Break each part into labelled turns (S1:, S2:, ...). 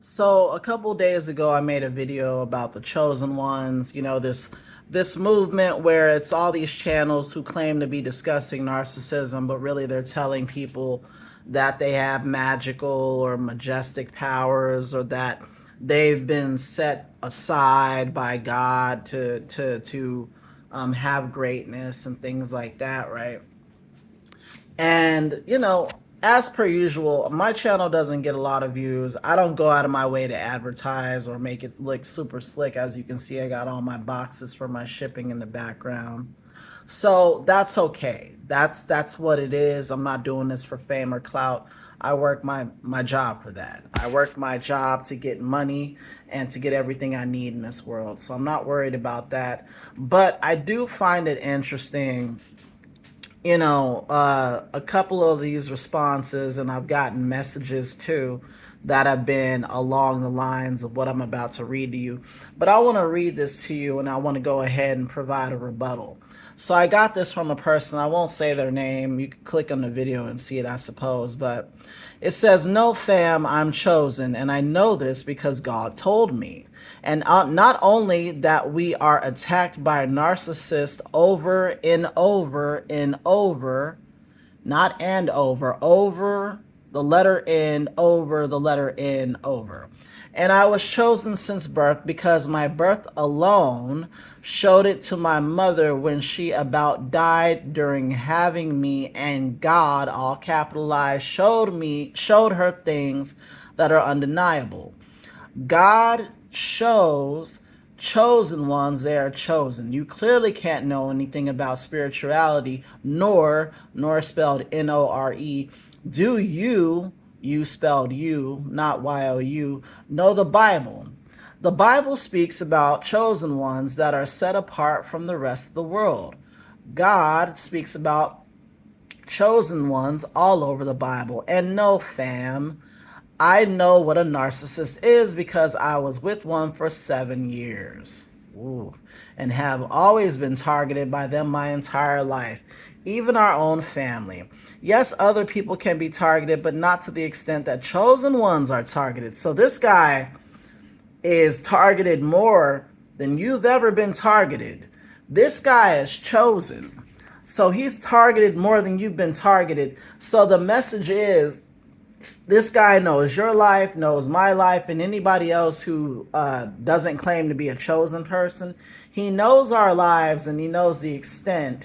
S1: So a couple days ago, I made a video about the chosen ones. This movement where it's all these channels who claim to be discussing narcissism, but really they're telling people that they have magical or majestic powers, or that they've been set aside by God to have greatness and things like that, right? And, as per usual, my channel doesn't get a lot of views. I don't go out of my way to advertise or make it look super slick. As you can see, I got all my boxes for my shipping in the background. So that's okay. That's what it is. I'm not doing this for fame or clout. I work my job for that. I work my job to get money and to get everything I need in this world. So I'm not worried about that. But I do find it interesting, a couple of these responses, and I've gotten messages too that have been along the lines of what I'm about to read to you. But I want to read this to you, and I want to go ahead and provide a rebuttal. So I got this from a person. I won't say their name. You can click on the video and see it, I suppose. But it says, "No, fam, I'm chosen, and I know this because God told me. And not only that, we are attacked by a narcissist over and over and over, not and over the letter N, over the letter N, over. And I was chosen since birth because my birth alone showed it to my mother when she about died during having me, and God, all capitalized, showed her things that are undeniable. God shows chosen ones they are chosen. You clearly can't know anything about spirituality, nor spelled Nore. Do you spelled you, not You, know the Bible? The Bible speaks about chosen ones that are set apart from the rest of the world. God speaks about chosen ones all over the Bible. And no, fam, I know what a narcissist is because I was with one for 7 years. Ooh. And have always been targeted by them my entire life, even our own family. Yes, other people can be targeted, but not to the extent that chosen ones are targeted. So this guy is targeted more than you've ever been targeted. This guy is chosen. So he's targeted more than you've been targeted. So the message is, this guy knows your life, knows my life, and anybody else who doesn't claim to be a chosen person. He knows our lives, and he knows the extent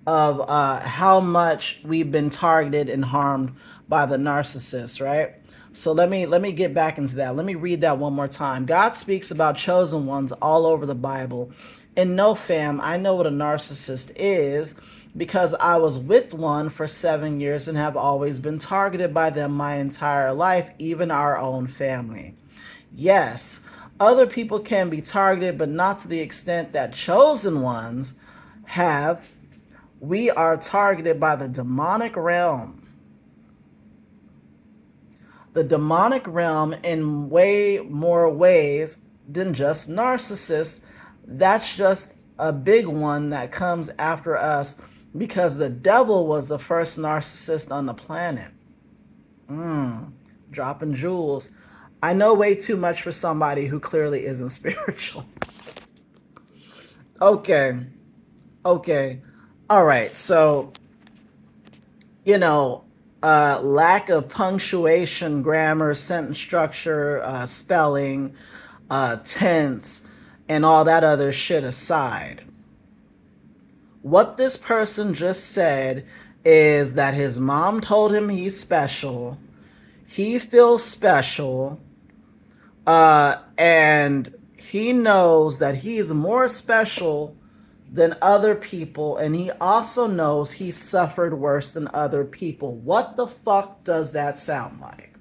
S1: of how much we've been targeted and harmed by the narcissist, right? So let me get back into that. Let me read that one more time. God speaks about chosen ones all over the Bible. And no, fam, I know what a narcissist is because I was with one for 7 years and have always been targeted by them my entire life, even our own family. Yes, other people can be targeted, but not to the extent that chosen ones have. We are targeted by the demonic realm. The demonic realm in way more ways than just narcissists. That's just a big one that comes after us because the devil was the first narcissist on the planet. Dropping jewels. I know way too much for somebody who clearly isn't spiritual. Okay. Okay. All right. So, you know, lack of punctuation, grammar, sentence structure, spelling, tense, and all that other shit aside. What this person just said is that his mom told him he's special. He feels special. And he knows that he's more special than other people, and he also knows he suffered worse than other people. What the fuck does that sound like?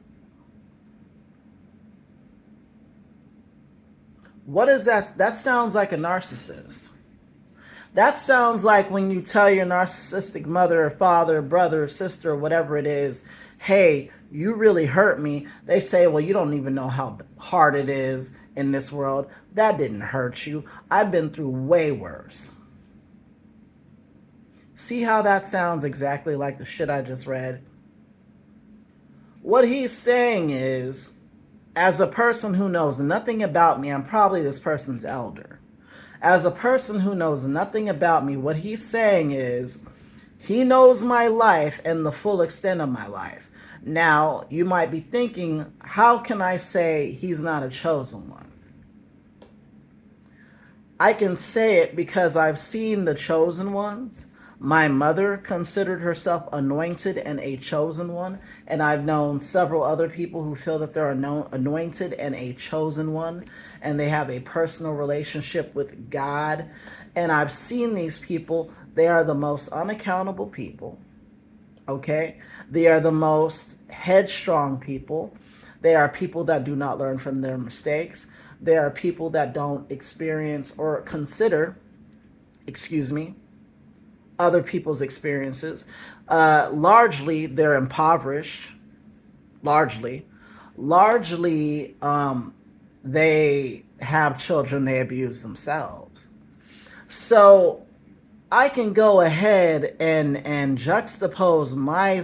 S1: What is that? That sounds like a narcissist. That sounds like when you tell your narcissistic mother or father, brother, or sister, or whatever it is, hey, you really hurt me. They say, well, you don't even know how hard it is in this world. That didn't hurt you. I've been through way worse. See how that sounds exactly like the shit I just read? What he's saying is, As a person who knows nothing about me, I'm probably this person's elder. As a person who knows nothing about me, what he's saying is he knows my life and the full extent of my life. Now, you might be thinking, how can I say he's not a chosen one? I can say it because I've seen the chosen ones. My mother considered herself anointed and a chosen one, and I've known several other people who feel that they're anointed and a chosen one, and they have a personal relationship with God. And I've seen these people, they are the most unaccountable people, okay? They are the most headstrong people. They are people that do not learn from their mistakes. They are people that don't experience or consider, other people's experiences. Largely, they're impoverished. Largely, they have children they abuse themselves. So I can go ahead and juxtapose my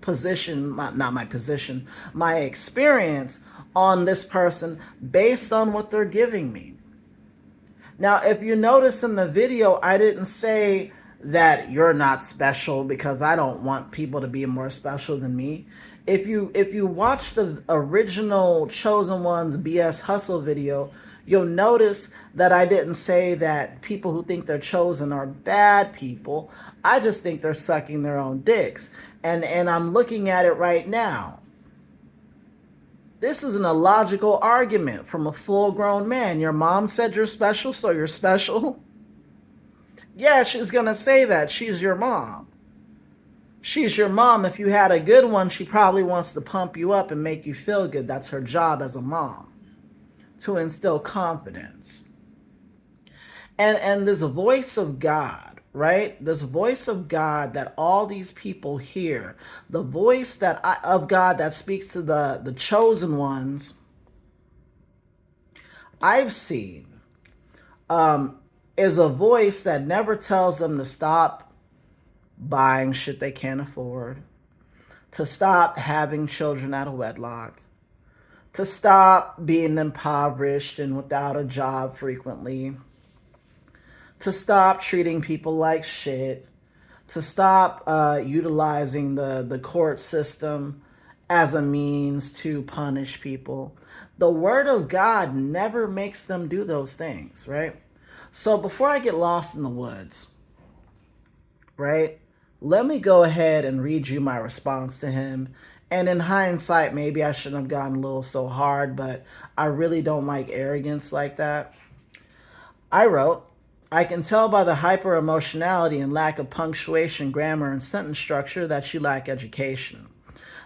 S1: position, not my position, my experience on this person based on what they're giving me. Now, if you notice in the video, I didn't say that you're not special because I don't want people to be more special than me. If you watch the original Chosen Ones BS Hustle video, you'll notice that I didn't say that people who think they're chosen are bad people. I just think they're sucking their own dicks. And I'm looking at it right now. This is an illogical argument from a full-grown man. Your mom said you're special, so you're special? Yeah, she's going to say that. She's your mom. She's your mom. If you had a good one, she probably wants to pump you up and make you feel good. That's her job as a mom, to instill confidence. And this voice of God, right? This voice of God that all these people hear, the voice of God that speaks to the chosen ones, I've seen, is a voice that never tells them to stop buying shit they can't afford, to stop having children out of wedlock, to stop being impoverished and without a job frequently, to stop treating people like shit, to stop utilizing the court system as a means to punish people. The word of God never makes them do those things, right? So before I get lost in the woods, right, let me go ahead and read you my response to him. And in hindsight, maybe I shouldn't have gotten a little so hard, but I really don't like arrogance like that. I wrote, I can tell by the hyper-emotionality and lack of punctuation, grammar, and sentence structure that you lack education.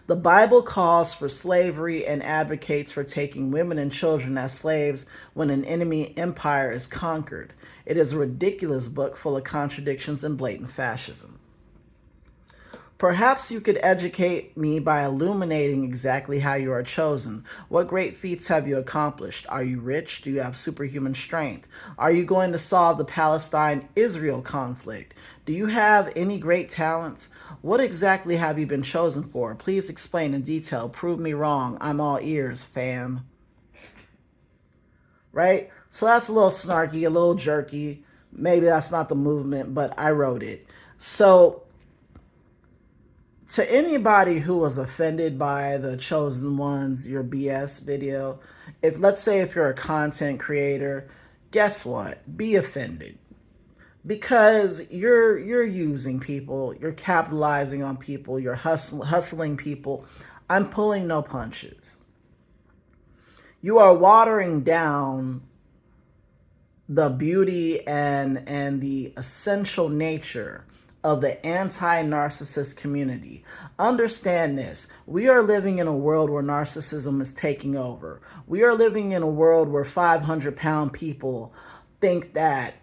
S1: The Bible calls for slavery and advocates for taking women and children as slaves when an enemy empire is conquered. It is a ridiculous book full of contradictions and blatant fascism. Perhaps you could educate me by illuminating exactly how you are chosen. What great feats have you accomplished? Are you rich? Do you have superhuman strength? Are you going to solve the Palestine-Israel conflict? Do you have any great talents? What exactly have you been chosen for? Please explain in detail. Prove me wrong. I'm all ears, fam. Right? So that's a little snarky, a little jerky. Maybe that's not the movement, but I wrote it. So to anybody who was offended by the Chosen Ones, your BS video, let's say if you're a content creator, guess what? Be offended. Because you're using people, you're capitalizing on people, you're hustling people. I'm pulling no punches. You are watering down the beauty and the essential nature of the anti-narcissist community. Understand this. We are living in a world where narcissism is taking over. We are living in a world where 500-pound people think that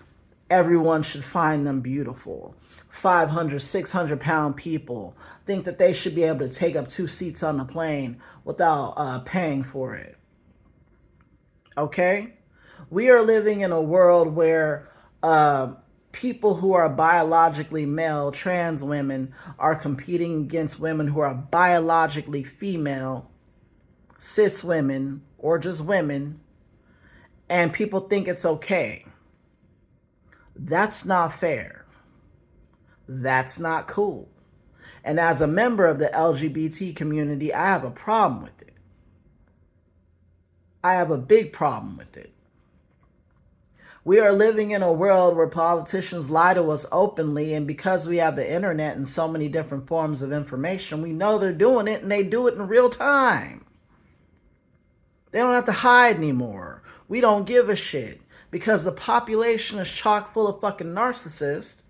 S1: everyone should find them beautiful. 500, 600-pound people think that they should be able to take up 2 seats on the plane without paying for it. Okay? We are living in a world where people who are biologically male, trans women, are competing against women who are biologically female, cis women, or just women, and people think it's okay. That's not fair. That's not cool. And as a member of the LGBT community, I have a problem with it. I have a big problem with it. We are living in a world where politicians lie to us openly, and because we have the internet and so many different forms of information, we know they're doing it, and they do it in real time. They don't have to hide anymore. We don't give a shit because the population is chock full of fucking narcissists.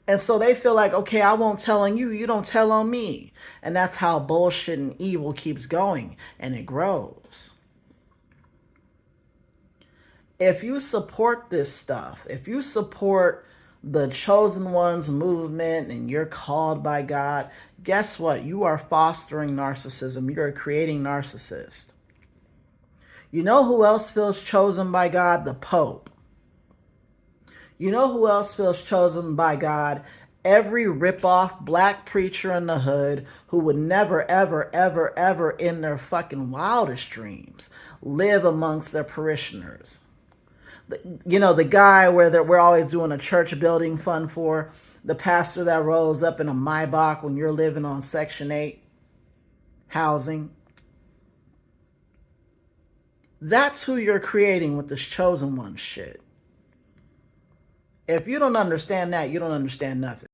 S1: And so they feel like, okay, I won't tell on you, you don't tell on me. And that's how bullshit and evil keeps going, and it grows. If you support this stuff, if you support the chosen ones movement and you're called by God, guess what? You are fostering narcissism. You're creating narcissists. You know who else feels chosen by God? The Pope. You know who else feels chosen by God? Every ripoff black preacher in the hood who would never, ever, ever, ever in their fucking wildest dreams live amongst their parishioners. You know, the guy where we're always doing a church building fund for, the pastor that rolls up in a Maybach when you're living on Section 8 housing. That's who you're creating with this chosen one shit. If you don't understand that, you don't understand nothing.